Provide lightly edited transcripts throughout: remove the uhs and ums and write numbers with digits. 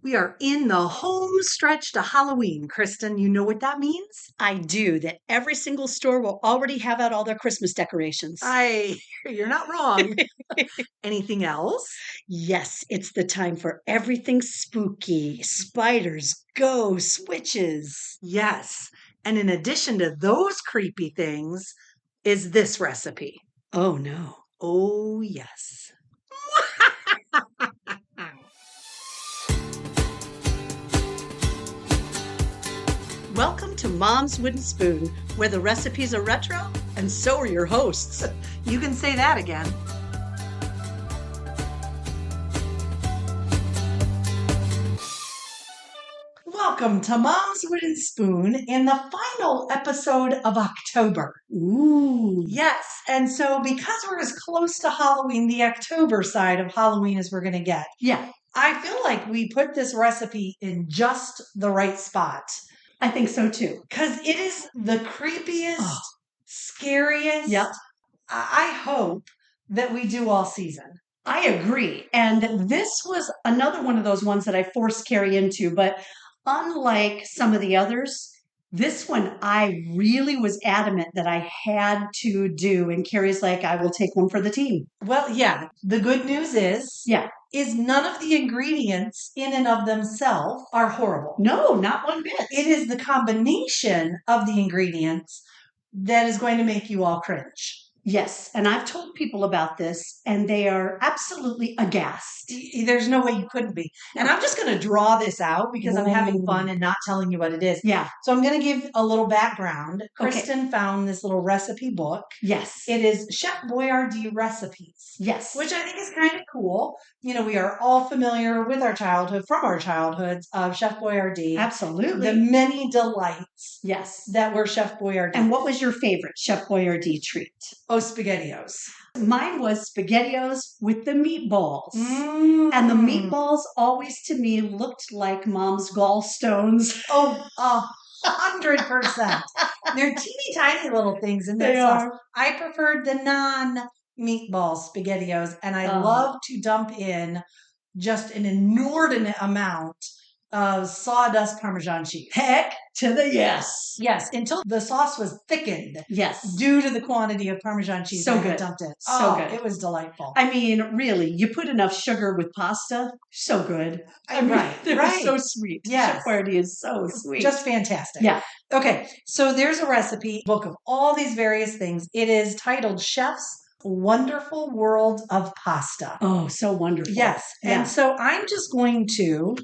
We are in the home stretch to Halloween, Kristen. You know what that means? I do, that every single store will already have out all their Christmas decorations. You're not wrong. Anything else? Yes, it's the time for everything spooky. Spiders, ghosts, witches. Yes. And in addition to those creepy things, is this recipe. Oh, no. Oh, yes. Welcome to Mom's Wooden Spoon, where the recipes are retro and so are your hosts. You can say that again. Welcome to Mom's Wooden Spoon in the final episode of October. Ooh. Yes. And so because we're as close to Halloween, the October side of Halloween as we're going to get. Yeah. I feel like we put this recipe in just the right spot. I think so too. Because it is the creepiest, scariest. Yep. I hope that we do all season. I agree. And this was another one of those ones that I forced Carrie into, but unlike some of the others, this one I really was adamant that I had to do. And Carrie's like, I will take one for the team. Well, yeah. The good news is none of the ingredients in and of themselves are horrible. No, not one bit. It is the combination of the ingredients that is going to make you all cringe. Yes, and I've told people about this, and they are absolutely aghast. There's no way you couldn't be. And I'm just going to draw this out because I'm having fun and not telling you what it is. Yeah. So I'm going to give a little background. Kristen found this little recipe book. Yes. It is Chef Boyardee recipes. Yes. Which I think is kind of cool. You know, we are all familiar with our childhood, from our childhoods, of Chef Boyardee. Absolutely. The many delights. Yes. That were Chef Boyardee. And what was your favorite Chef Boyardee treat? Oh, SpaghettiOs. Mine was SpaghettiOs with the meatballs. And the meatballs always to me looked like Mom's gallstones. Oh, 100%. They're teeny tiny little things in that sauce. I preferred the non-meatball SpaghettiOs, and I love to dump in just an inordinate amount of sawdust Parmesan cheese. Heck to the yes. Yes, until the sauce was thickened. Yes. Due to the quantity of Parmesan cheese so I good. dumped it. So good. It was delightful. I mean, really, you put enough sugar with pasta, so good. Right. It's so sweet. Yes. Chef Boyardee is so sweet. Just fantastic. Yeah. Okay, so there's a recipe book of all these various things. It is titled Chef's Wonderful World of Pasta. Oh, so wonderful. Yes. Yeah. And so I'm just going to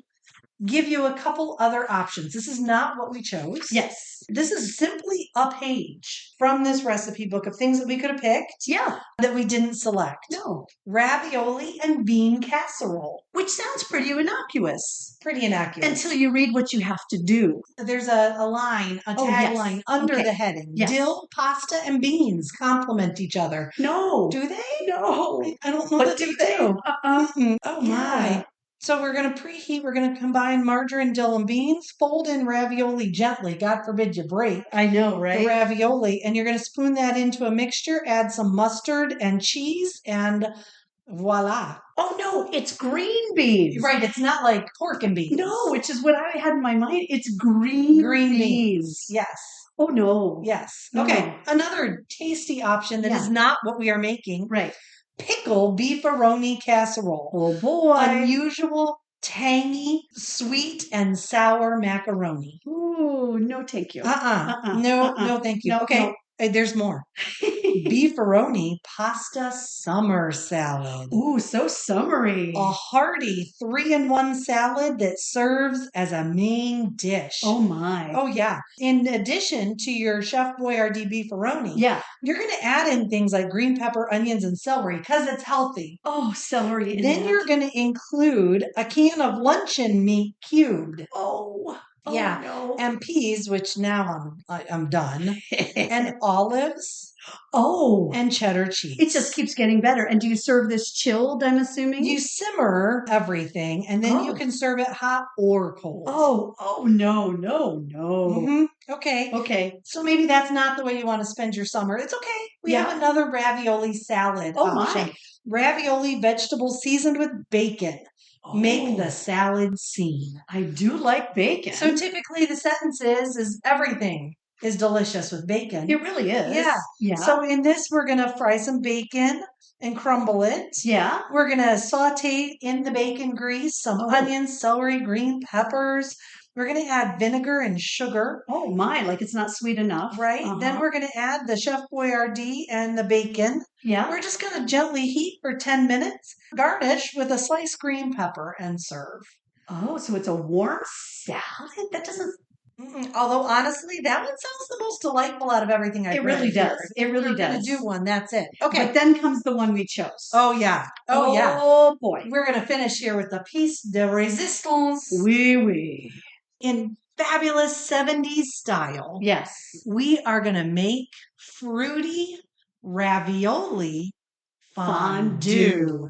give you a couple other options. This is not what we chose. Yes. This is simply a page from this recipe book of things that we could have picked. Yeah. That we didn't select. No. Ravioli and bean casserole. Which sounds pretty innocuous. Pretty innocuous. Until you read what you have to do. There's a line, a tagline under the heading. Yes. Dill, pasta, and beans complement each other. No. Do they? No. I don't know What that do they do. Oh, Yeah. my. So we're going to preheat. We're going to combine margarine, dill, and beans. Fold in ravioli gently. God forbid you break. I know, right? The ravioli. And you're going to spoon that into a mixture. Add some mustard and cheese. And voila. Oh, no. It's green beans. Right. It's not like pork and beans. No, which is what I had in my mind. It's green beans. Yes. Oh, no. Yes. No. Okay. Another tasty option that is not what we are making. Right. Pickle beefaroni casserole. Oh, boy. Unusual, tangy, sweet, and sour macaroni. Ooh, no thank you. No, thank you. No, okay, there's more. Beefaroni pasta summer salad. Ooh, so summery. A hearty 3-in-1 salad that serves as a main dish. Oh, my. Oh, yeah. In addition to your Chef Boyardee beefaroni, you're going to add in things like green pepper, onions, and celery because it's healthy. Oh, celery. Then you're going to include a can of luncheon meat cubed. Oh, yeah. No. And peas, which now I'm done. And olives. Oh. And cheddar cheese. It just keeps getting better. And do you serve this chilled, I'm assuming? You simmer everything, and then you can serve it hot or cold. Oh, no. Mm-hmm. Okay. So maybe that's not the way you want to spend your summer. It's okay. We have another ravioli salad option. My. Ravioli vegetables seasoned with bacon. Make the salad scene. I do like bacon. So typically the sentence is everything is delicious with bacon. It really is. Yeah. So in this, we're going to fry some bacon and crumble it. Yeah. We're going to saute in the bacon grease some onions, celery, green peppers. We're going to add vinegar and sugar. Oh my, like it's not sweet enough. Right. Then we're going to add the Chef Boyardee and the bacon. Yeah. We're just going to gently heat for 10 minutes. Garnish with a sliced green pepper and serve. Oh, so it's a warm salad? That doesn't... Although, honestly, that one sounds the most delightful out of everything I've read. It really does. It really does. We're going to do one. That's it. Okay. But then comes the one we chose. Oh, yeah. Oh, yeah. Oh, boy. We're going to finish here with the piece de resistance. Oui, oui. In fabulous 70s style. Yes. We are going to make fruity ravioli fondue.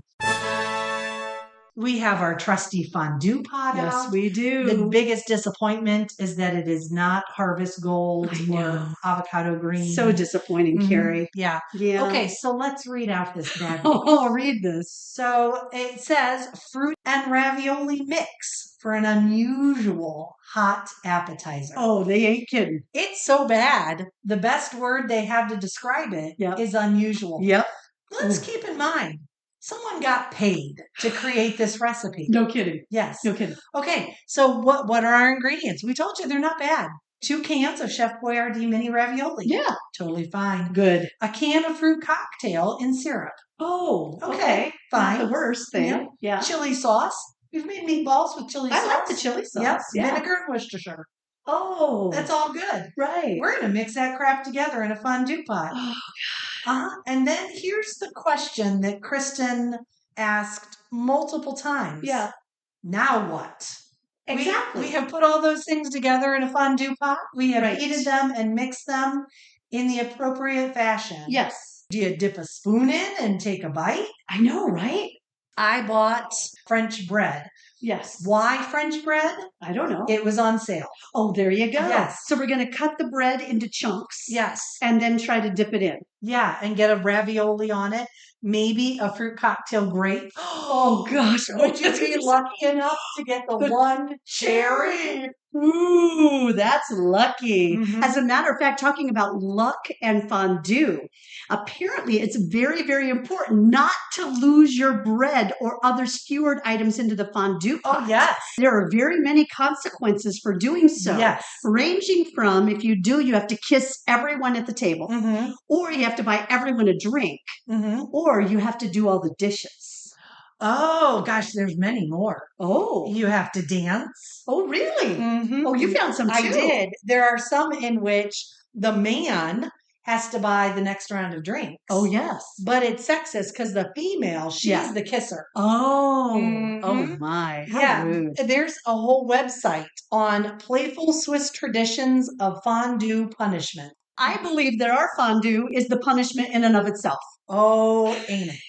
We have our trusty fondue pot out. Yes, we do. The biggest disappointment is that it is not Harvest Gold or avocado green. So disappointing, Carrie. Yeah. Okay, so let's read out this bad boy. Oh, read this. So it says fruit and ravioli mix for an unusual hot appetizer. Oh, they ain't kidding. It's so bad. The best word they have to describe it is unusual. Yep. Let's keep in mind, someone got paid to create this recipe. No kidding. Yes. No kidding. Okay, so what are our ingredients? We told you they're not bad. 2 cans of Chef Boyardee mini ravioli. Yeah. Totally fine. Good. A can of fruit cocktail in syrup. Oh, okay. Fine. Not the worst thing. Yeah. Chili sauce. We've made meatballs with chili sauce. I like the chili sauce. Yep. Yeah. Vinegar and Worcestershire. Oh. That's all good. Right. We're going to mix that crap together in a fondue pot. And then here's the question that Kristen asked multiple times. Yeah. Now what? Exactly. We have put all those things together in a fondue pot. We have heated them and mixed them in the appropriate fashion. Yes. Do you dip a spoon in and take a bite? I know, right? I bought French bread. Yes. Why French bread? I don't know. It was on sale. Oh, there you go. Yes. So we're going to cut the bread into chunks. Yes. And then try to dip it in. Yeah, and get a ravioli on it. Maybe a fruit cocktail grape. Oh, gosh. Would you be lucky enough to get the one cherry? Ooh, that's lucky. As a matter of fact, talking about luck and fondue, apparently it's very, very important not to lose your bread or other skewered items into the fondue pot. Oh, yes. There are very many consequences for doing so. Yes. Ranging from, if you do, you have to kiss everyone at the table, or you have to buy everyone a drink, or you have to do all the dishes. Oh, gosh, there's many more. Oh. You have to dance. Oh, really? Oh, you found some too. I did. There are some in which the man has to buy the next round of drinks. Oh, yes. But it's sexist because the female, she's the kisser. Oh. Oh, my. How rude. There's a whole website on playful Swiss traditions of fondue punishment. I believe that our fondue is the punishment in and of itself. Oh, ain't it?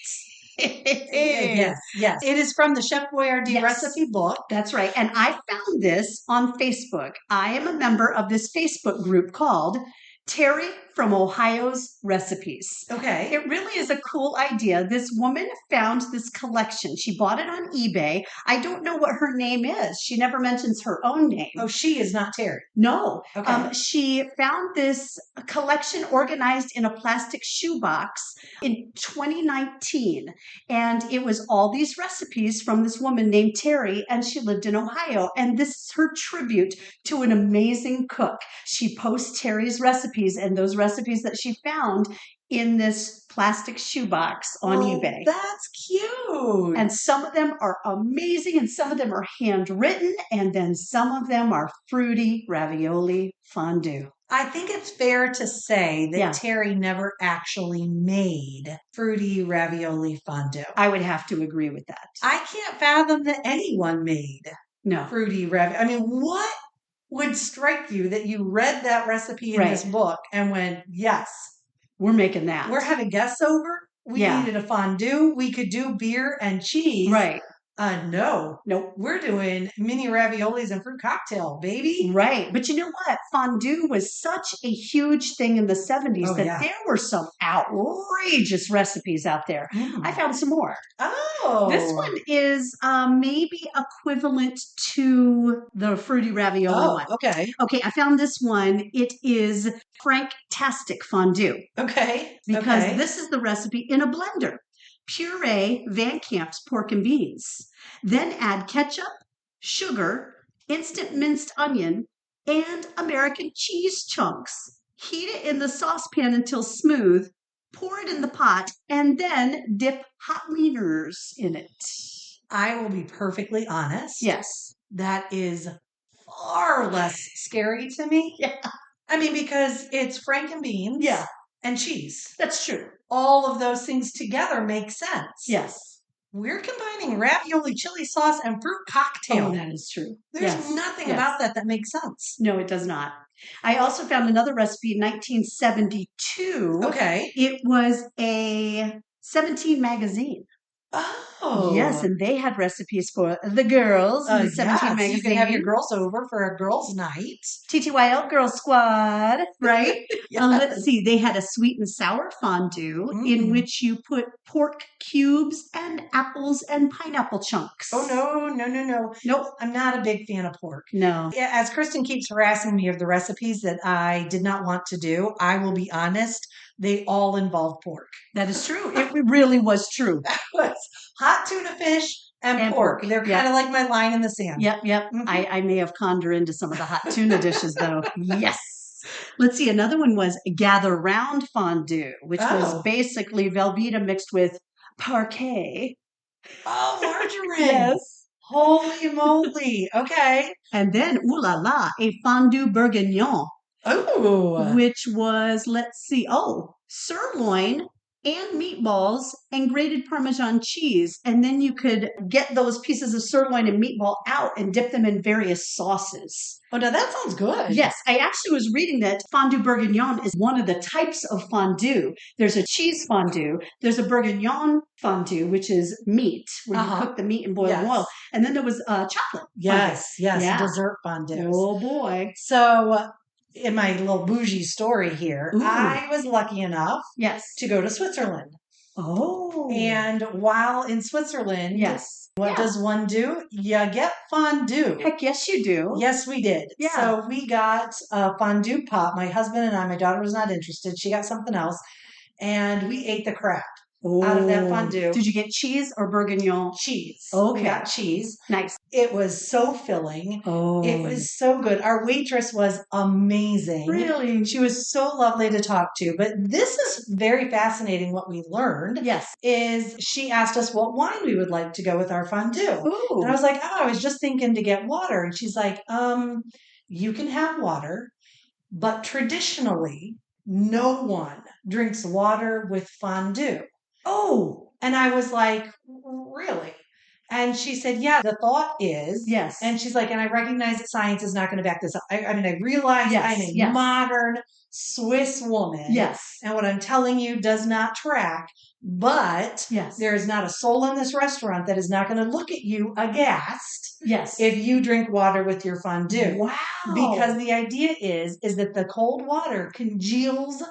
Yes. It is from the Chef Boyardee recipe book. That's right. And I found this on Facebook. I am a member of this Facebook group called Terry from Ohio's Recipes. Okay. It really is a cool idea. This woman found this collection. She bought it on eBay. I don't know what her name is. She never mentions her own name. Oh, she is not Terry. No. Okay. She found this collection organized in a plastic shoebox in 2019. And it was all these recipes from this woman named Terry, and she lived in Ohio. And this is her tribute to an amazing cook. She posts Terry's recipes and those recipes that she found in this plastic shoebox on eBay. That's cute. And some of them are amazing, and some of them are handwritten, and then some of them are fruity ravioli fondue. I think it's fair to say that Terry never actually made fruity ravioli fondue. I would have to agree with that. I can't fathom that anyone made fruity ravioli. I mean, what would strike you that you read that recipe in this book and went, yes, we're making that. We're having guests over. We needed a fondue. We could do beer and cheese. Right. No. Nope. We're doing mini raviolis and fruit cocktail, baby. Right. But you know what? Fondue was such a huge thing in the 70s that there were some outrageous recipes out there. I found some more. Oh. This one is maybe equivalent to the fruity ravioli one. Okay. Okay, I found this one. It is Frank-tastic fondue. Okay. Because this is the recipe in a blender. Puree Van Camp's pork and beans. Then add ketchup, sugar, instant minced onion, and American cheese chunks. Heat it in the saucepan until smooth. Pour it in the pot and then dip hot wieners in it. I will be perfectly honest. Yes. That is far less scary to me. Yeah. I mean, because it's frank and beans. Yeah. And cheese. That's true. All of those things together make sense. Yes. We're combining ravioli, chili sauce, and fruit cocktail. Oh, that is true. There's nothing about that makes sense. No, it does not. I also found another recipe in 1972. Okay. It was a 17 magazine. Oh. Yes, and they had recipes for the girls in the 17 magazine. You can have your girls over for a girls' night. TTYL Girl Squad, right? Let's see. They had a sweet and sour fondue in which you put pork cubes and apples and pineapple chunks. Oh, no. Nope. I'm not a big fan of pork. No. As Kristen keeps harassing me of the recipes that I did not want to do, I will be honest, they all involve pork. That is true. It really was true. That was hot tuna fish and pork. They're kind of like my line in the sand. Yep. Mm-hmm. I may have conjured into some of the hot tuna dishes, though. Yes. Let's see. Another one was Gather Round Fondue, which was basically Velveeta mixed with parquet. Oh, margarine. Yes. Holy moly. Okay. And then, ooh la la, a fondue bourguignon. Oh. Which was, sirloin and meatballs and grated Parmesan cheese. And then you could get those pieces of sirloin and meatball out and dip them in various sauces. Oh, now that sounds good. Yes, I actually was reading that fondue bourguignon is one of the types of fondue. There's a cheese fondue. There's a bourguignon fondue, which is meat, where you cook the meat in boiling oil. And then there was chocolate. Yes, dessert fondue. Oh, boy. So in my little bougie story here, I was lucky enough to go to Switzerland. Oh. And while in Switzerland, what does one do? You get fondue. Heck yes, you do. Yes, we did. Yeah. So we got a fondue pot. My husband and I, my daughter was not interested. She got something else. And we ate the crap out of that fondue. Did you get cheese or bourguignon? Cheese. Okay. We got cheese. Nice. It was so filling. Oh. It was so good. Our waitress was amazing. Really? She was so lovely to talk to. But this is very fascinating what we learned. Yes. Is she asked us what wine we would like to go with our fondue. Ooh. And I was like, I was just thinking to get water. And she's like, you can have water, but traditionally, no one drinks water with fondue. Oh, and I was like, really? And she said, yeah, the thought is. Yes. And she's like, and I recognize that science is not going to back this up. I realize I'm a modern Swiss woman. Yes. And what I'm telling you does not track. But there is not a soul in this restaurant that is not going to look at you aghast. Yes. If you drink water with your fondue. Wow. Because the idea is that the cold water congeals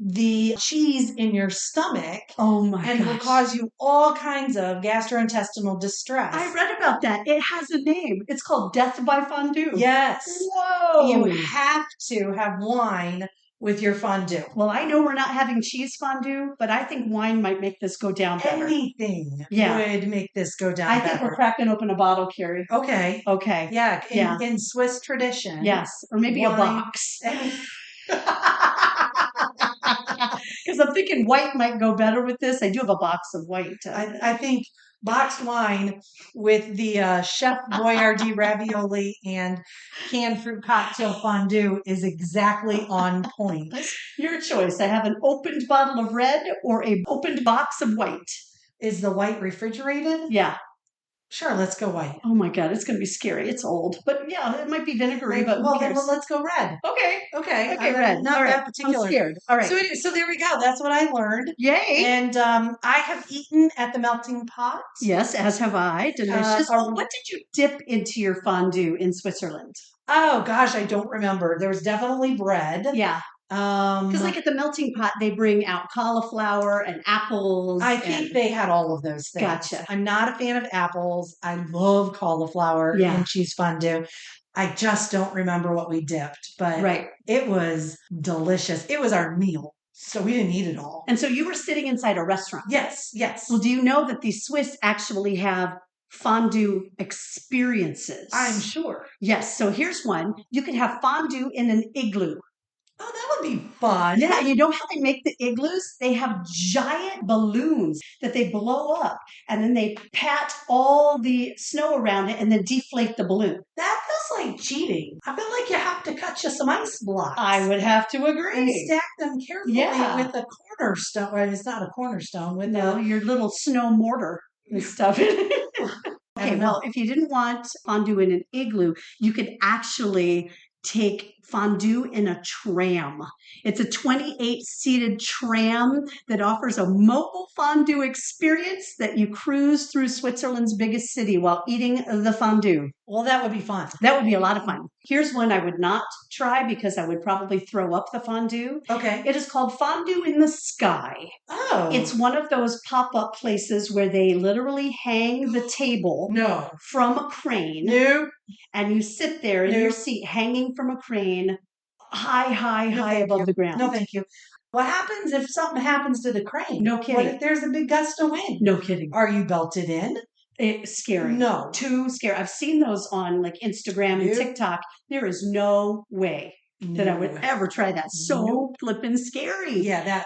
the cheese in your stomach. Oh my and will cause you all kinds of gastrointestinal distress. I read about that. It has a name. It's called Death by Fondue. Yes. Whoa. You have to have wine with your fondue. Well, I know we're not having cheese fondue, but I think wine might make this go down better. Anything would make this go down better. I think we're cracking open a bottle, Carrie. Okay. Yeah. In Swiss tradition. Yes. Or maybe a box. Because I'm thinking white might go better with this. I do have a box of white. I think boxed wine with the Chef Boyardee ravioli and canned fruit cocktail fondue is exactly on point. Your choice. I have an opened bottle of red or a opened box of white. Is the white refrigerated? Yeah. Sure, let's go white. Oh my God, it's going to be scary. It's old, but yeah, it might be vinegary, but Well, then let's go red. Okay. Okay, Okay, red. not All right. that particular. I'm scared. All right. So there we go. That's what I learned. Yay. And I have eaten at the melting pot. Yes, as have I. Delicious. What did you dip into your fondue in Switzerland? Oh gosh, I don't remember. There was definitely bread. Yeah. Because like at the melting pot, they bring out cauliflower and apples. I think they had all of those things. Gotcha. I'm not a fan of apples. I love cauliflower and cheese fondue. I just don't remember what we dipped, but it was delicious. It was our meal, so we didn't eat it all. And so you were sitting inside a restaurant. Yes, yes. Well, do you know that the Swiss actually have fondue experiences? I'm sure. Yes. So here's one. You could have fondue in an igloo. Oh, that would be fun. Yeah, you know how they make the igloos? They have giant balloons that they blow up, and then they pat all the snow around it and then deflate the balloon. That feels like cheating. I feel like you have to cut you some ice blocks. I would have to agree. And stack them carefully with a cornerstone. Well, it's not a cornerstone. With your little snow mortar and stuff. Okay, well, if you didn't want fondue in an igloo, you could actually take fondue in a tram. It's a 28-seated tram that offers a mobile fondue experience that you cruise through Switzerland's biggest city while eating the fondue. Well, that would be fun. That would be a lot of fun. Here's one I would not try because I would probably throw up the fondue. Okay. It is called Fondue in the Sky. Oh. It's one of those pop-up places where they literally hang the table from a crane. No. And you sit there in your seat hanging from a crane high above the ground. No, thank you. What happens if something happens to the crane? No kidding. What if there's a big gust of wind? No kidding. Are you belted in? It's scary. No. Too scary. I've seen those on like Instagram and TikTok. There is no way that I would ever try that. So flippin' scary. Yeah,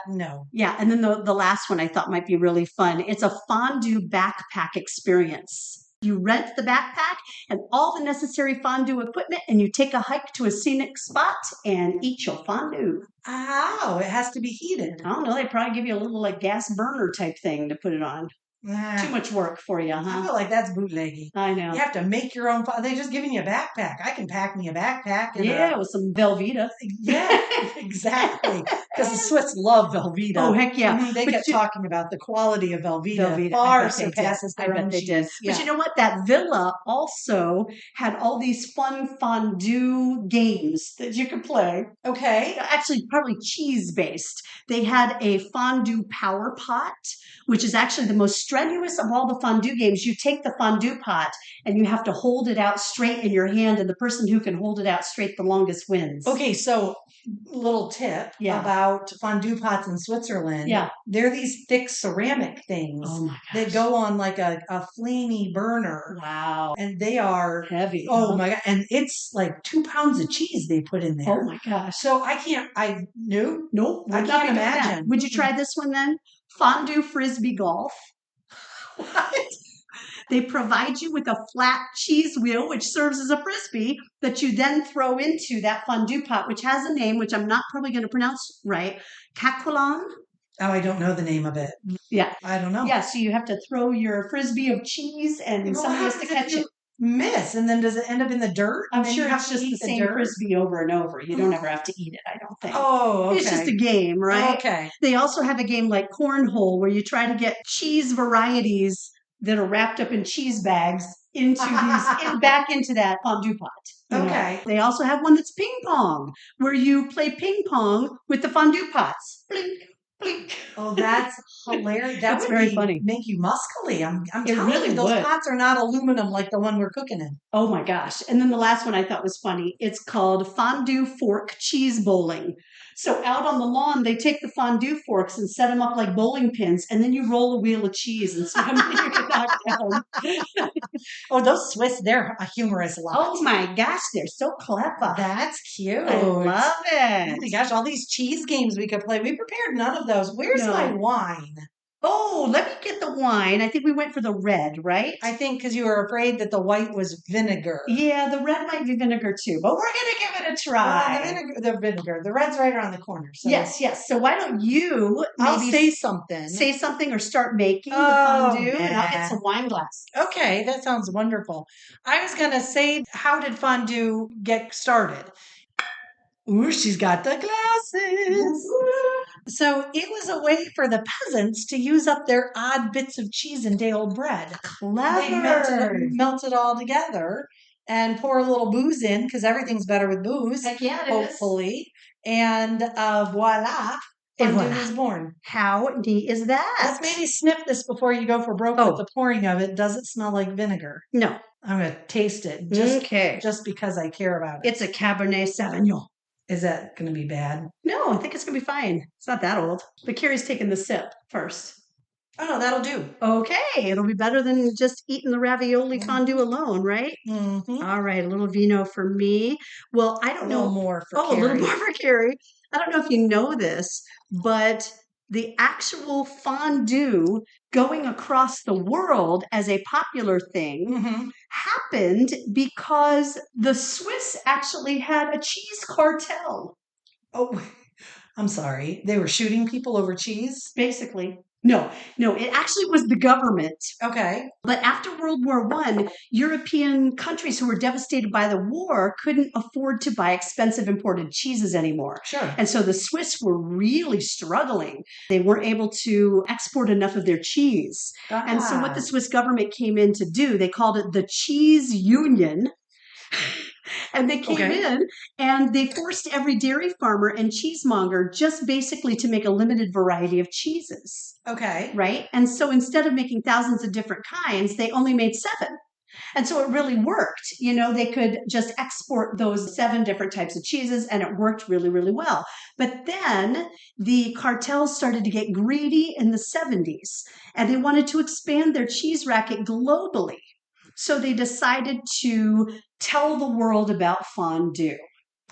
Yeah, and then the last one I thought might be really fun. It's a fondue backpack experience. You rent the backpack and all the necessary fondue equipment, and you take a hike to a scenic spot and eat your fondue. Oh, it has to be heated. I don't know. They probably give you a little like gas burner type thing to put it on. Too much work for you, huh? I feel like that's bootleggy. I know. You have to make your own. They're just giving you a backpack. I can pack me a backpack. And with some Velveeta. Yeah, exactly. Because the Swiss love Velveeta. Oh, heck yeah. I mean, they kept talking about the quality of Velveeta. Far surpasses their own cheese. Yeah. But you know what? That villa also had all these fun fondue games that you could play. Okay. Actually, probably cheese-based. They had a fondue power pot, which is actually the most strenuous of all the fondue games. You take the fondue pot and you have to hold it out straight in your hand, and the person who can hold it out straight the longest wins. Okay, so little tip about fondue pots in Switzerland. Yeah. They're these thick ceramic things that go on like a flamey burner. Wow. And they are heavy. Oh my God. And it's like 2 pounds of cheese they put in there. Oh my gosh. So I can't imagine. Would you try this one then? Fondue Frisbee Golf. What? They provide you with a flat cheese wheel, which serves as a frisbee that you then throw into that fondue pot, which has a name, which I'm not probably going to pronounce right. Caquelin. Oh, I don't know the name of it. Yeah. I don't know. Yeah, so you have to throw your frisbee of cheese and somebody has to catch it. Miss, and then does it end up in the dirt? I'm sure it's just the same frisbee over and over. You don't ever have to eat it, I don't think. Oh, okay. It's just a game, right? Okay. They also have a game like Cornhole where you try to get cheese varieties that are wrapped up in cheese bags into these back into that fondue pot. Okay. They also have one that's ping pong, where you play ping pong with the fondue pots. Blink, blink. Oh, that's hilarious. That's very funny. Make you muscly. I'm telling you, those pots are not aluminum like the one we're cooking in. Oh my gosh. And then the last one I thought was funny. It's called Fondue Fork Cheese Bowling. So out on the lawn, they take the fondue forks and set them up like bowling pins, and then you roll a wheel of cheese and see how many you can knock down. Oh, those Swiss, they're a humorous lot. Oh my gosh, they're so clever. That's cute. I love it. Oh my gosh, all these cheese games we could play. We prepared none of those. Where's my wine? Oh, let me get the wine. I think we went for the red, right? I think because you were afraid that the white was vinegar. Yeah, the red might be vinegar too, but we're going to give it a try. The vinegar. The red's right around the corner. So yes. So why don't you I'll maybe say something. say something or start making the fondue, and I'll get some wine glasses. Okay, that sounds wonderful. I was going to say, how did fondue get started? Ooh, she's got the glasses. So it was a way for the peasants to use up their odd bits of cheese and day-old bread. Clever. They melt it all together and pour a little booze in because everything's better with booze. Heck yeah, it hopefully. And voila, fondue was born. How neat is that? Let's maybe sniff this before you go for broke with the pouring of it. Does it smell like vinegar? No. I'm going to taste it just because I care about it. It's a Cabernet Sauvignon. Is that going to be bad? No, I think it's going to be fine. It's not that old. But Carrie's taking the sip first. Oh, no, that'll do. Okay. It'll be better than just eating the ravioli fondue alone, right? Mm-hmm. All right. A little vino for me. Well, I don't know. A little more for Carrie. A little more for Carrie. I don't know if you know this, but the actual fondue going across the world as a popular thing happened because the Swiss actually had a cheese cartel. Oh, I'm sorry. They were shooting people over cheese? Basically. No, it actually was the government. Okay. But after World War I, European countries who were devastated by the war couldn't afford to buy expensive imported cheeses anymore. Sure. And so the Swiss were really struggling. They weren't able to export enough of their cheese. And so what the Swiss government came in to do, they called it the Cheese Union. And they came in and they forced every dairy farmer and cheesemonger just basically to make a limited variety of cheeses. Okay. Right? And so instead of making thousands of different kinds, they only made 7. And so it really worked. You know, they could just export those 7 different types of cheeses and it worked really, really well. But then the cartels started to get greedy in the 70s and they wanted to expand their cheese racket globally. So they decided to tell the world about fondue.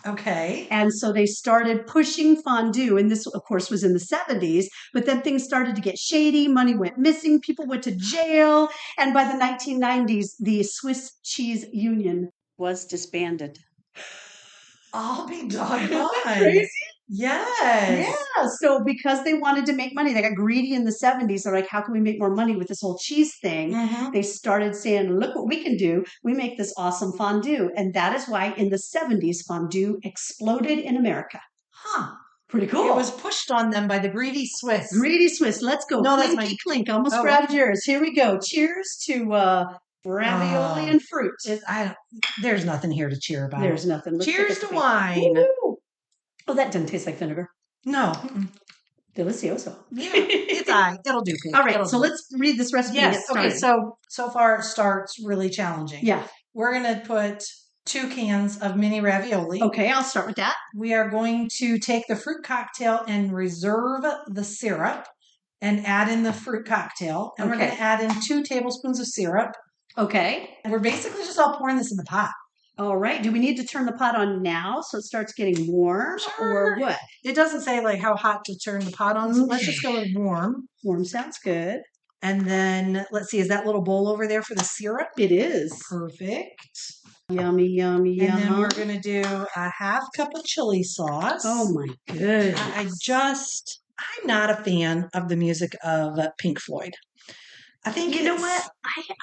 Okay. And so they started pushing fondue. And this, of course, was in the 70s. But then things started to get shady. Money went missing. People went to jail. And by the 1990s, the Swiss Cheese Union was disbanded. I'll be doggone. Crazy? Yes. Yeah. So because they wanted to make money, they got greedy in the 70s. They're like, how can we make more money with this whole cheese thing? They started saying, look what we can do. We make this awesome fondue. And that is why in the 70s, fondue exploded in America. Pretty cool. It was pushed on them by the greedy Swiss. Greedy Swiss. Let's go. No, Clinky that's clink. Almost grabbed yours. Here we go. Cheers to ravioli and fruit. There's nothing here to cheer about. There's nothing. Cheers to wine. Woo-hoo. Oh, that doesn't taste like vinegar. No. Delicioso. Yeah, it's all right. It'll do. All right, so let's read this recipe. Yes. Okay, so far it starts really challenging. Yeah. We're going to put 2 cans of mini ravioli. Okay, I'll start with that. We are going to take the fruit cocktail and reserve the syrup and add in the fruit cocktail. And we're going to add in 2 tablespoons of syrup. Okay. And we're basically just all pouring this in the pot. All right. Do we need to turn the pot on now so it starts getting warm? Sure. Or what? It doesn't say like how hot to turn the pot on. So let's just go with warm. Warm sounds good. And then let's see, is that little bowl over there for the syrup? It is. Perfect. Yummy, yummy, yummy. And then we're going to do a half cup of chili sauce. Oh my goodness. I'm not a fan of the music of Pink Floyd. I think you know what? I'm not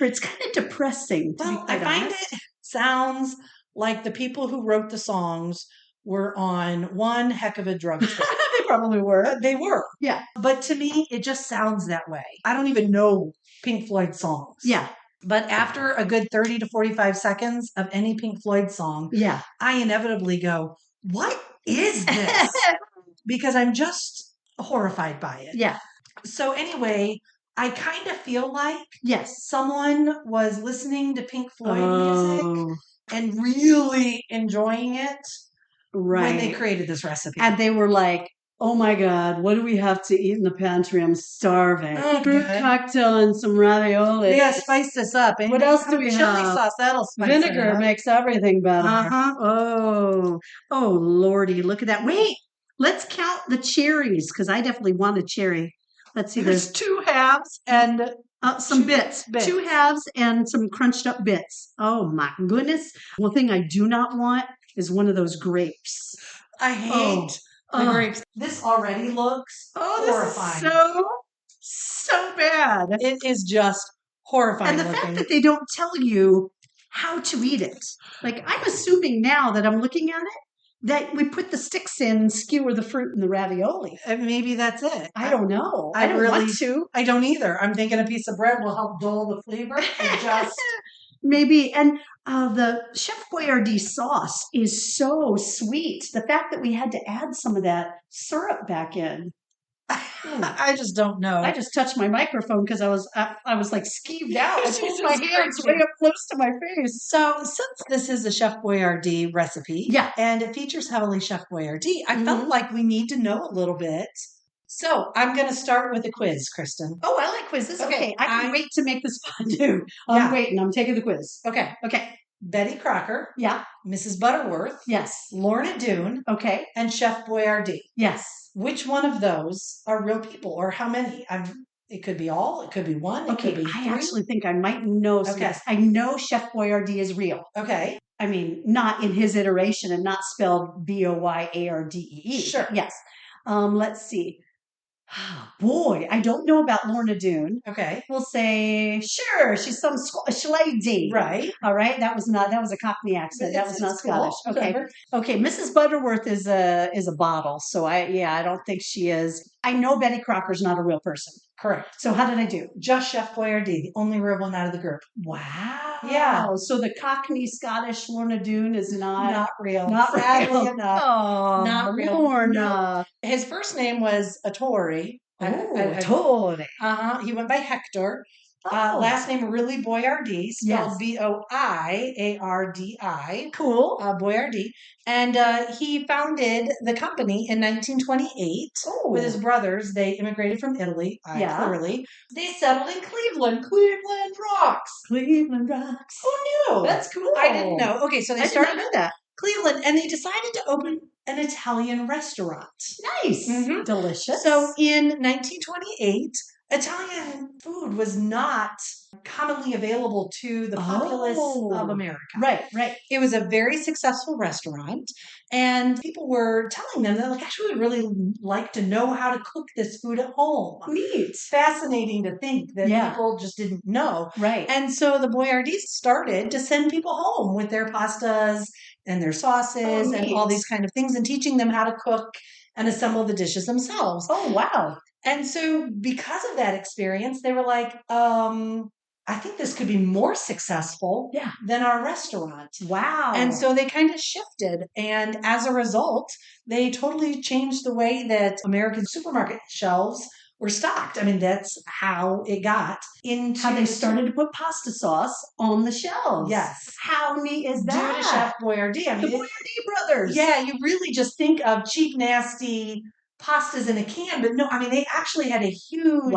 either. It's kind of depressing. Well, I find it sounds like the people who wrote the songs were on one heck of a drug trip. They probably were. They were. Yeah. But to me, it just sounds that way. I don't even know Pink Floyd songs. Yeah. But after a good 30 to 45 seconds of any Pink Floyd song, I inevitably go, what is this? Because I'm just horrified by it. Yeah. So anyway, I kind of feel like someone was listening to Pink Floyd music and really enjoying it when they created this recipe. And they were like, oh my God, what do we have to eat in the pantry? I'm starving. Fruit cocktail and some ravioli. We got to spice this up. And what else do we have? Chili sauce, that'll spice Vinegar it up. makes everything better. Uh-huh. Oh, Lordy, look at that. Wait, let's count the cherries because I definitely want a cherry. Let's see. There's 2 halves and some 2 bits. 2 halves and some crunched up bits. Oh my goodness. One thing I do not want is one of those grapes. I hate the grapes. This already looks horrifying. This is so bad. It is just horrifying And the looking. fact that they don't tell you how to eat it. Like, I'm assuming now that I'm looking at it, that we put the sticks in and skewer the fruit in the ravioli. Maybe that's it. I don't know. I don't really want to. I don't either. I'm thinking a piece of bread will help dull the flavor. Just maybe. And the Chef Boyardee sauce is so sweet. The fact that we had to add some of that syrup back in. I just don't know. I just touched my microphone because I was like skeeved out. I pulled my hands way up close to my face. So since this is a Chef Boyardee recipe, and it features heavily Chef Boyardee, I felt like we need to know a little bit. So I'm going to start with a quiz, Kristen. Oh, I like quizzes. Okay. I can wait to make this fondue. I'm waiting. I'm taking the quiz. Okay. Betty Crocker. Yeah. Mrs. Butterworth. Yes. Lorna Doone. Okay. And Chef Boyardee. Yes. Which one of those are real people, or how many? It could be all. It could be one. It could be 3. I actually think I might know. Yes, I know Chef Boyardee is real. Okay. I mean, not in his iteration and not spelled Boyardee. Sure. Yes. Let's see. Oh, boy, I don't know about Lorna Doone. Okay. We'll say, sure, she's some Scottish lady. Right. All right. That was a Cockney accent. That was not Scottish. Cool. Okay. Okay. Mrs. Butterworth is a bottle. So I don't think she is. I know Betty Crocker's not a real person. Correct. So how did I do? Just Chef Boyardee, the only real one out of the group. Wow. Yeah. So the Cockney Scottish Lorna Doone is not real. Not Sadly real. enough. Oh, not real. Lorna. No. His first name was Atori. Atori. He went by Hector. Last name really Boyardee, spelled Boiardi. Cool. Boyardee. And he founded the company in 1928 with his brothers. They immigrated from Italy, clearly. They settled in Cleveland. Cleveland rocks. Cleveland rocks. Who knew? That's cool. I didn't know. Okay, so they started in that. Cleveland, and they decided to open an Italian restaurant. Nice. Delicious. So in 1928, Italian food was not commonly available to the populace of America. Right. It was a very successful restaurant, and people were telling them that, like, actually, would really like to know how to cook this food at home. Neat. Fascinating to think that people just didn't know. Right. And so the Boyardees started to send people home with their pastas and their sauces and all these kind of things, and teaching them how to cook and assemble the dishes themselves. Oh, wow. And so because of that experience, they were like, I think this could be more successful than our restaurant. Wow. And so they kind of shifted. And as a result, they totally changed the way that American supermarket shelves were stocked. I mean, that's how it got into... How they started to put pasta sauce on the shelves. Yes. How neat is that? Due to Chef Boyardee. I mean, the Boyardee brothers. Yeah, you really just think of cheap, nasty pastas in a can, but no, I mean, they actually had a huge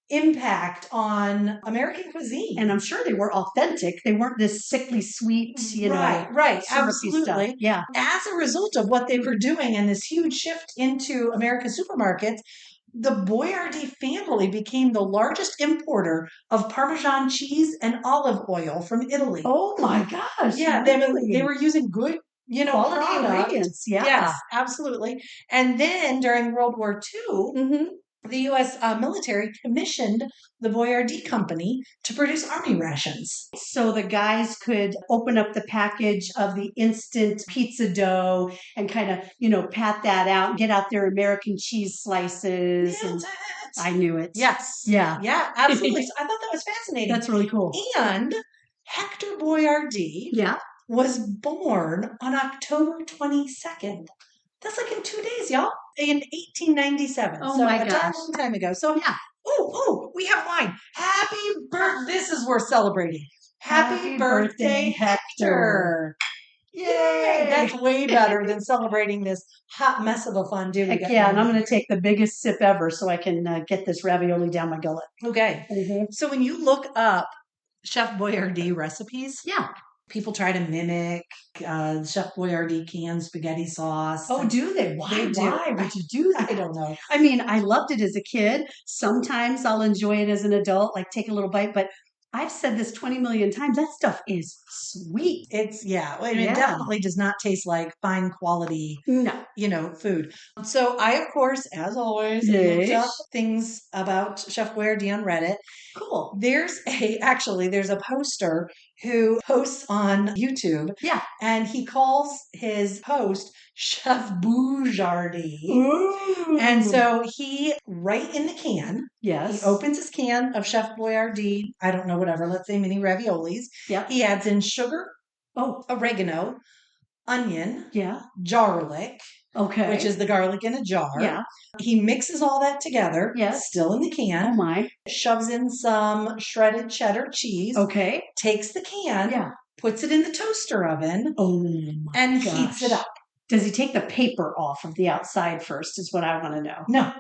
impact on American cuisine. And I'm sure they were authentic. They weren't this sickly sweet, right, absolutely. Stuff. Yeah. As a result of what they were doing and this huge shift into American supermarkets, the Boyardee family became the largest importer of Parmesan cheese and olive oil from Italy. Oh my gosh. Yeah, really? they were using good quality ingredients. Yeah. Yes, absolutely. And then during World War II, the U.S. military commissioned the Boyardee Company to produce army rations. So the guys could open up the package of the instant pizza dough and kind of, pat that out, get out their American cheese slices. Nailed it. I knew it. Yes. Yeah. Yeah, absolutely. So I thought that was fascinating. That's really cool. And Hector Boyardee was born on October 22nd. That's like in 2 days, y'all. In 1897. Oh my gosh. A long time ago. So oh, we have wine. Happy birthday. This is worth celebrating. Happy birthday, Hector. Yay! That's way better than celebrating this hot mess of a fondue. Heck yeah, and I'm going to take the biggest sip ever so I can get this ravioli down my gullet. Okay. So when you look up Chef Boyardee recipes, people try to mimic Chef Boyardee canned spaghetti sauce. Oh, do they? Why would you do that? I don't know. I mean, I loved it as a kid. Sometimes I'll enjoy it as an adult, like take a little bite, but I've said this 20 million times. That stuff is sweet. It definitely does not taste like fine quality, food. So I, of course, as always, looked up things about Chef Boyardee on Reddit. Cool. There's a poster who posts on YouTube. Yeah. And he calls his post Chef Boyardee. Ooh. And so right in the can, yes, he opens his can of Chef Boyardee, I don't know, whatever, let's say mini raviolis. Yeah. He adds in sugar, oregano, onion, garlic, which is the garlic in a jar. Yeah. He mixes all that together, still in the can. Oh my. Shoves in some shredded cheddar cheese. Okay. Takes the can, puts it in the toaster oven, and heats it up. Does he take the paper off of the outside first is what I want to know. No.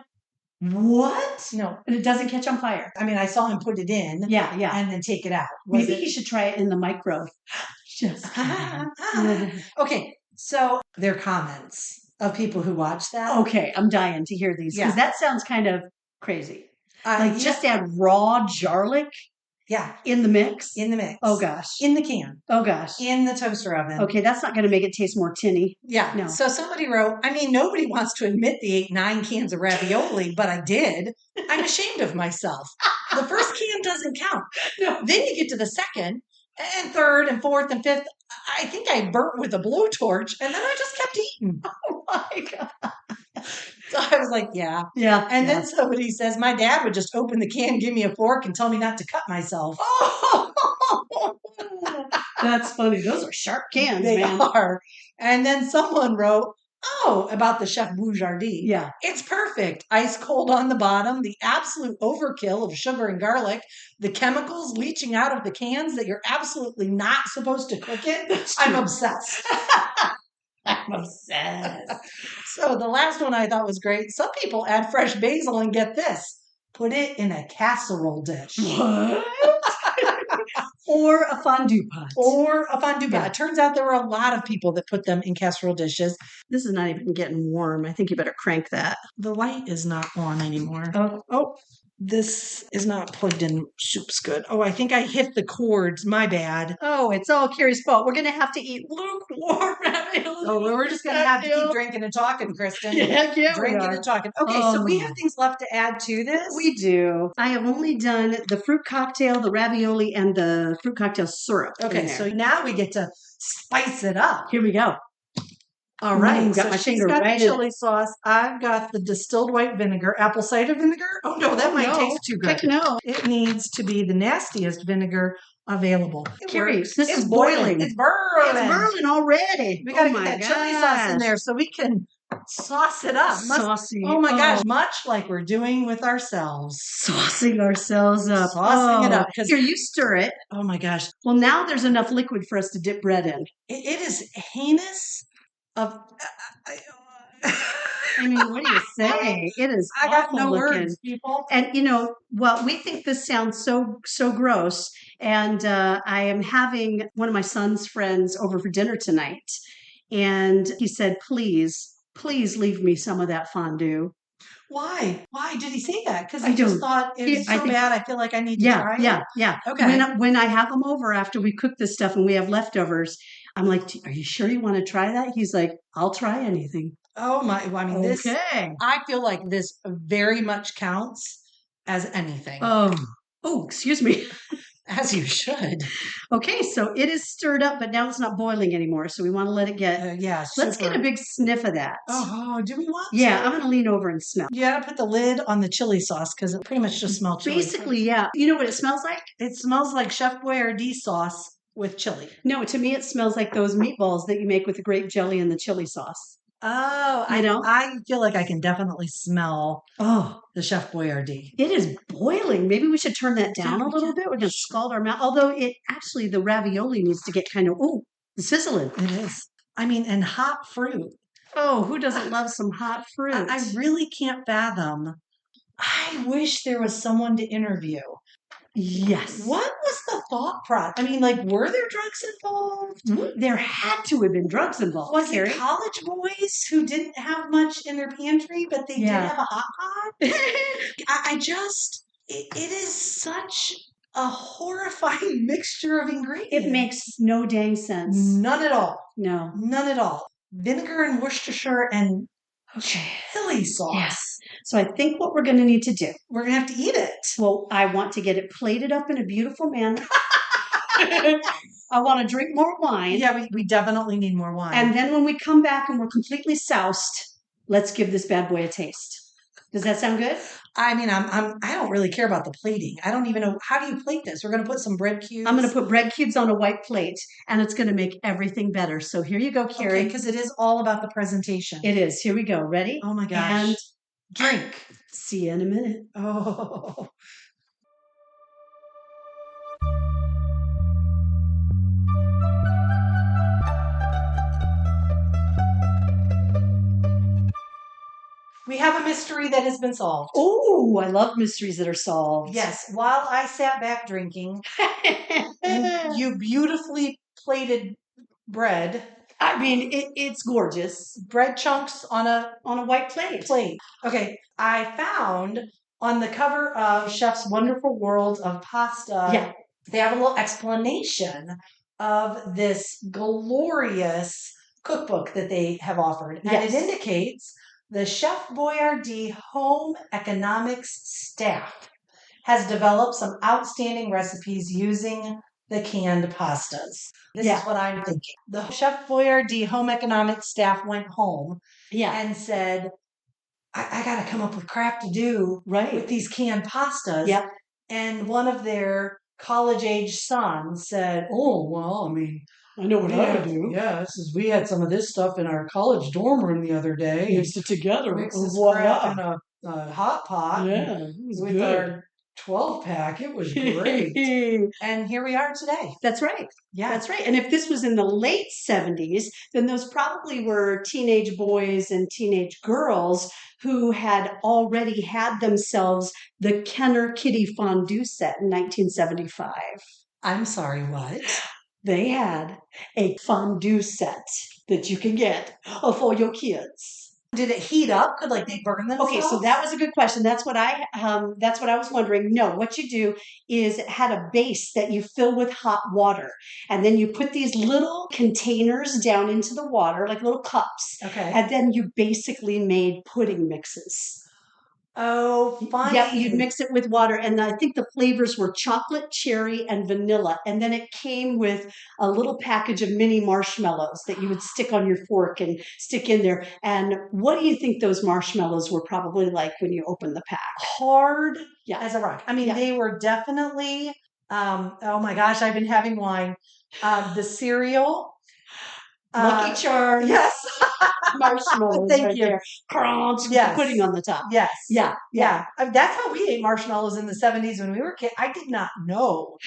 What? No. And it doesn't catch on fire? I mean, I saw him put it in. Yeah. And then take it out. Maybe he should try it in the micro. Just Okay, so there are comments of people who watch that. Okay, I'm dying to hear these because that sounds kind of crazy. Just add raw garlic. Yeah. In the mix? In the mix. Oh, gosh. In the can. Oh, gosh. In the toaster oven. Okay, that's not going to make it taste more tinny. Yeah. No. So somebody wrote, nobody wants to admit they ate 9 cans of ravioli, but I did. I'm ashamed of myself. The first can doesn't count. No. Then you get to the second and third and fourth and fifth. I think I burnt with a blowtorch, and then I just kept eating. Oh, my God. So I was like, yeah. And then somebody says, my dad would just open the can, give me a fork, and tell me not to cut myself. Oh, that's funny. Those are sharp cans, they man. are. And then someone wrote, about the Chef Boyardee. Yeah. It's perfect. Ice cold on the bottom, the absolute overkill of sugar and garlic, the chemicals leaching out of the cans that you're absolutely not supposed to cook in. I'm obsessed. I'm obsessed. So the last one I thought was great. Some people add fresh basil and get this. Put it in a casserole dish. What? Or a fondue pot. It turns out there were a lot of people that put them in casserole dishes. This is not even getting warm. I think you better crank that. The light is not on anymore. Oh. This is not plugged in. Soup's good. Oh, I think I hit the cords. My bad. Oh, it's all Carrie's fault. We're going to have to eat lukewarm ravioli. Oh, we're just going to have to keep drinking and talking, Kristen. Yeah, drinking and talking. Okay, so we have things left to add to this. We do. I have only done the fruit cocktail, the ravioli, and the fruit cocktail syrup. Okay, so now we get to spice it up. Here we go. All right. Got my finger right the chili sauce. I've got the distilled white vinegar, apple cider vinegar. Oh no, that might taste too good. Heck no. It needs to be the nastiest vinegar available. Carrie, this is boiling. It's burning. It's burning already. We got to get that chili sauce in there so we can sauce it up. Saucy. Oh my gosh, much like we're doing with ourselves. Saucing ourselves up. Saucing it up. Here, you stir it. Oh my gosh. Well, now there's enough liquid for us to dip bread in. It is heinous. I mean, what do you say? It is. I got no looking. Words, people. And we think this sounds so gross. And I am having one of my son's friends over for dinner tonight, and he said, "Please leave me some of that fondue." Why? Why did he say that? Because he just thought it was so bad. I feel like I need to try it. Yeah. Okay. When I have them over after we cook this stuff and we have leftovers, I'm like, "Are you sure you want to try that?" He's like, "I'll try anything." Oh my! Well, I mean, this. I feel like this very much counts as anything. Oh, excuse me. As you should. Okay, so it is stirred up, but now it's not boiling anymore. So we want to let it get. Let's get a big sniff of that. Oh, do we want? Yeah, I'm going to lean over and smell. You got to put the lid on the chili sauce because it pretty much just smells chili. Basically, yeah. You know what it smells like? It smells like Chef Boyardee sauce with chili. No, to me, it smells like those meatballs that you make with the grape jelly and the chili sauce. Oh, I feel like I can definitely smell the Chef Boyardee. It is boiling. Maybe we should turn that down a little bit. We're going to scald our mouth. Although the ravioli needs to get kind of, sizzling. It is. I mean, and hot fruit. Oh, who doesn't love some hot fruit? I really can't fathom. I wish there was someone to interview. Yes. What was the thought process? I mean, like, were there drugs involved? There had to have been drugs involved. Was it college boys who didn't have much in their pantry, but they did have a hot pot? It is such a horrifying mixture of ingredients. It makes no dang sense. None at all. No. None at all. Vinegar and Worcestershire and chili sauce. Yes. So I think what we're going to need to do. We're going to have to eat it. Well, I want to get it plated up in a beautiful manner. I want to drink more wine. Yeah, we definitely need more wine. And then when we come back and we're completely soused, let's give this bad boy a taste. Does that sound good? I mean, I don't really care about the plating. I don't even know, how do you plate this? We're going to put some bread cubes. I'm going to put bread cubes on a white plate, and it's going to make everything better. So here you go, Carrie. Okay, because it is all about the presentation. It is. Here we go. Ready? Oh my gosh. And drink. See you in a minute. Oh. We have a mystery that has been solved. Oh, I love mysteries that are solved. Yes. While I sat back drinking, you beautifully plated bread. I mean, it's gorgeous. Bread chunks on a white plate. Okay. I found on the cover of Chef's Wonderful World of Pasta, they have a little explanation of this glorious cookbook that they have offered. And it indicates the Chef Boyardee Home Economics staff has developed some outstanding recipes using the canned pastas. This is what I'm thinking. The Chef Boyardee Home Economics staff went home and said, I got to come up with crap to do with these canned pastas. Yep. And one of their college-age sons said, oh, well, I mean, I know what I do. Yeah, we had some of this stuff in our college dorm room the other day. Mixed it together. Mixed this crap in a hot pot. Yeah, it was with our 12-pack. It was great. And here we are today. That's right. Yeah. That's right. And if this was in the late 70s, then those probably were teenage boys and teenage girls who had already had themselves the Kenner Kitty Fondue set in 1975. I'm sorry, what? They had a fondue set that you can get for your kids. Did it heat up? Could they burn themselves? Okay, so that was a good question. That's what I was wondering. No, what you do is it had a base that you fill with hot water, and then you put these little containers down into the water, like little cups. Okay. And then you basically made pudding mixes. Oh, funny. Yep, you'd mix it with water, and I think the flavors were chocolate, cherry, and vanilla. And then it came with a little package of mini marshmallows that you would stick on your fork and stick in there. And what do you think those marshmallows were probably like when you opened the pack? Hard as a rock. I mean, they were definitely, oh my gosh, I've been having wine. The cereal. Lucky Charms. Yes. Marshmallows. Thank you. There. Crunch. Yes. Pudding on the top. Yes. Yeah. That's how we ate marshmallows in the 70s when we were kids. I did not know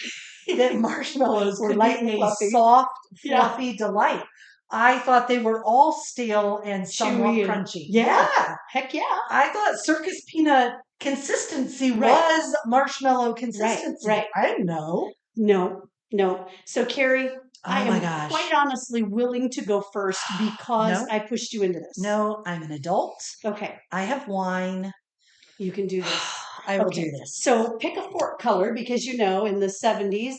that marshmallows were light be and a fluffy. soft, fluffy delight. I thought they were all stale and somewhat crunchy. Yeah. Heck yeah. I thought circus peanut consistency was marshmallow consistency. Right. I didn't know. No. So, Carrie, I am quite honestly willing to go first because I pushed you into this. No, I'm an adult. Okay. I have wine. You can do this. I will do this. So pick a fork color because in the 70s,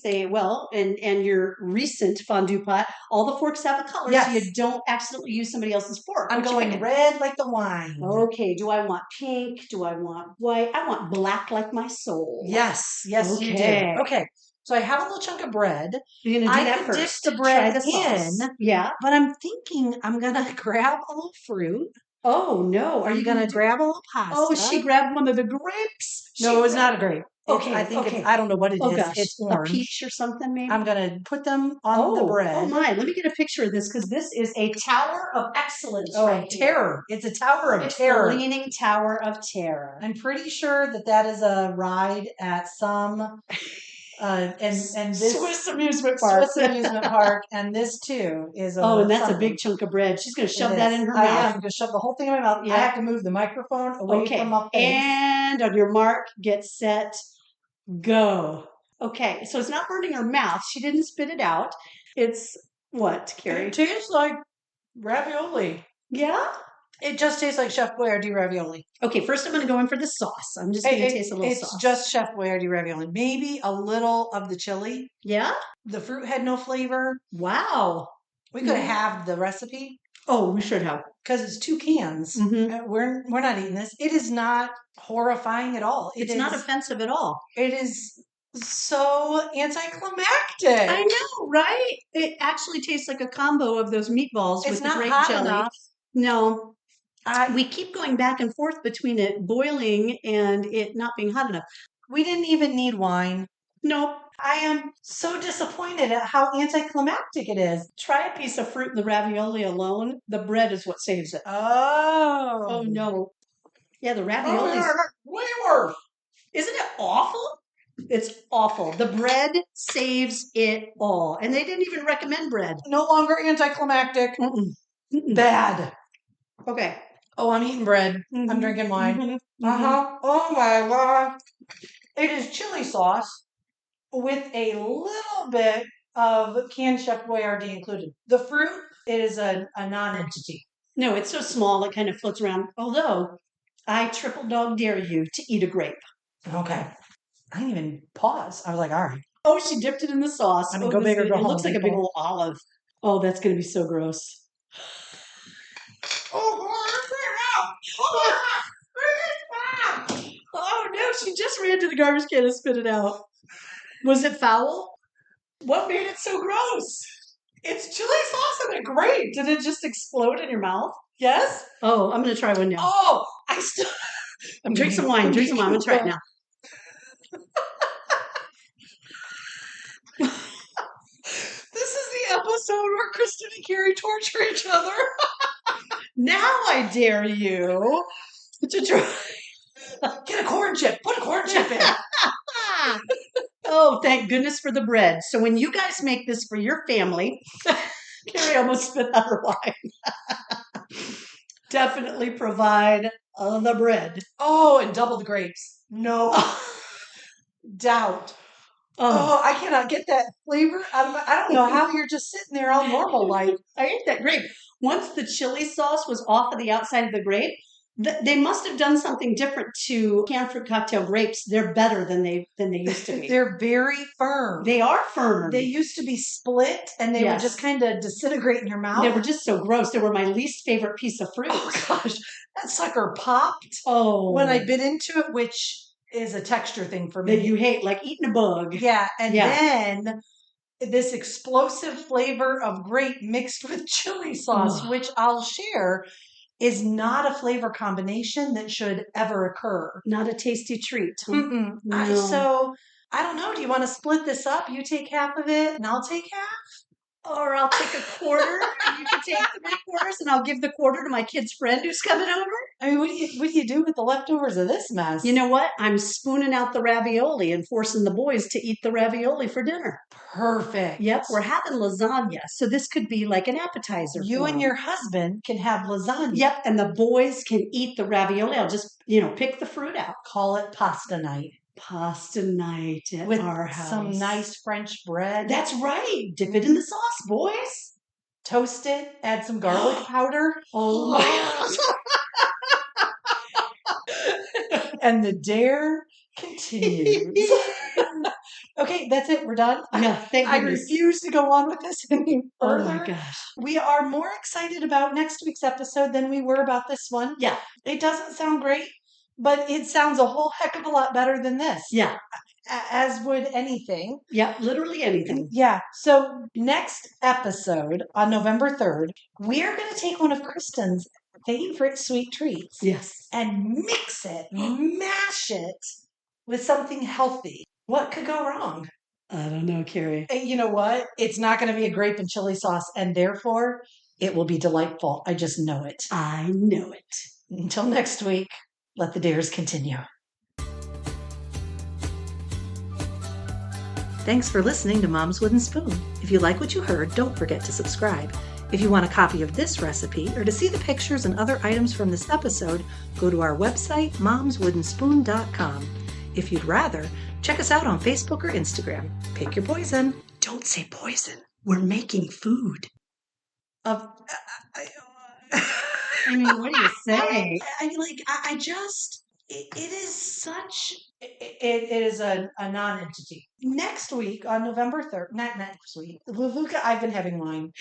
and your recent fondue pot, all the forks have a color so you don't accidentally use somebody else's fork. I'm going red like the wine. Okay. Do I want pink? Do I want white? I want black like my soul. Yes, you do. Okay. So I have a little chunk of bread. You're going to do that first. Dip the bread in. Yeah. But I'm thinking I'm going to grab a little fruit. Oh, no. Are you going to grab a little pasta? Oh, she grabbed one of the grapes. No, it was not a grape. Okay. I think I don't know what it is. Gosh. It's orange. A peach or something, maybe? I'm going to put them on the bread. Oh, my. Let me get a picture of this because this is a tower of excellence terror. It's a tower of terror. The Leaning Tower of Terror. I'm pretty sure that is a ride at some... and this Swiss amusement park, and this too is and that's a big chunk of bread. She's going to shove that in her mouth. I'm going to shove the whole thing in my mouth. Yeah. I have to move the microphone away from my face. And on your mark, get set, go. Okay, so it's not burning her mouth. She didn't spit it out. It's what, Carrie? It tastes like ravioli. Yeah? It just tastes like Chef Boyardee ravioli. Okay, first I'm going to go in for the sauce. I'm just going to taste a little sauce. It's just Chef Boyardee ravioli. Maybe a little of the chili. Yeah? The fruit had no flavor. Wow. We could have halved the recipe. Oh, we should have. Because it's 2 cans. Mm-hmm. We're not eating this. It is not horrifying at all. It's not offensive at all. It is so anticlimactic. I know, right? It actually tastes like a combo of those meatballs with the grape jelly. Enough. No. We keep going back and forth between it boiling and it not being hot enough. We didn't even need wine. Nope. I am so disappointed at how anticlimactic it is. Try a piece of fruit in the ravioli alone. The bread is what saves it. Oh. Oh, no. Yeah, the ravioli is way worse. Isn't it awful? It's awful. The bread saves it all. And they didn't even recommend bread. No longer anticlimactic. Bad. Okay. Oh, I'm eating bread. I'm drinking wine. Oh my God. It is chili sauce with a little bit of canned Chef Boyardee included. The fruit, it is a non-entity. No, it's so small it kind of floats around. Although, I triple dog dare you to eat a grape. Okay. I didn't even pause. I was like, all right. Oh, she dipped it in the sauce. I mean, go big or go home. It looks like a big old olive. Oh, that's going to be so gross. Oh, no, she just ran to the garbage can and spit it out. Was it foul? What made it so gross? It's chili sauce and a grape. Did it just explode in your mouth? Yes. Oh, I'm going to try one now. Oh, Drink some wine. I'm going to try it now. This is the episode where Kristen and Carrie torture each other. Now I dare you to try. Get a corn chip. Put a corn chip in. Oh, thank goodness for the bread. So when you guys make this for your family, Carrie almost spit out her wine. Definitely provide the bread. Oh, and double the grapes. No doubt. Oh, I cannot get that flavor out of my... I don't know how you're just sitting there all normal like. I ate that grape. Once the chili sauce was off of the outside of the grape, they must have done something different to canned fruit cocktail grapes. They're better than they used to be. They're very firm. They are firm. They used to be split, and they would just kind of disintegrate in your mouth. They were just so gross. They were my least favorite piece of fruit. Oh, gosh. That sucker popped when I bit into it, which is a texture thing for me. That you hate, like eating a bug. Yeah, and then this explosive flavor of grape mixed with chili sauce, which I'll share, is not a flavor combination that should ever occur. Not a tasty treat. No. So, I don't know. Do you want to split this up? You take half of it and I'll take half? Or I'll take a quarter and you can take 3/4 and I'll give the quarter to my kid's friend who's coming over. I mean, what do you do with the leftovers of this mess? You know what? I'm spooning out the ravioli and forcing the boys to eat the ravioli for dinner. Perfect. Yep, we're having lasagna. So this could be like an appetizer. You and your husband can have lasagna. Yep, and the boys can eat the ravioli. I'll just, pick the fruit out. Call it pasta night. Pasta night at with our house. Some nice French bread. That's right. Dip it in the sauce, boys. Toast it. Add some garlic powder. Oh, and the dare continues. Okay, that's it. We're done. Yeah, thank goodness. I refuse to go on with this any further. Oh my gosh. We are more excited about next week's episode than we were about this one. Yeah. It doesn't sound great, but it sounds a whole heck of a lot better than this. Yeah. As would anything. Yeah, literally anything. Yeah. So next episode on November 3rd, we're going to take one of Kristen's favorite sweet treats. Yes. And mix it, mash it with something healthy. What could go wrong? I don't know, Carrie. You know what? It's not going to be a grape and chili sauce, and therefore it will be delightful. I just know it. I know it. Until next week, let the dares continue. Thanks for listening to Mom's Wooden Spoon. If you like what you heard, don't forget to subscribe. If you want a copy of this recipe or to see the pictures and other items from this episode, go to our website, momswoodenspoon.com. If you'd rather, check us out on Facebook or Instagram. Pick your poison. Don't say poison. We're making food. I mean, what do you say? It is such, it is a non-entity. Next week on November 3rd, not next week, Lavuka, I've been having wine.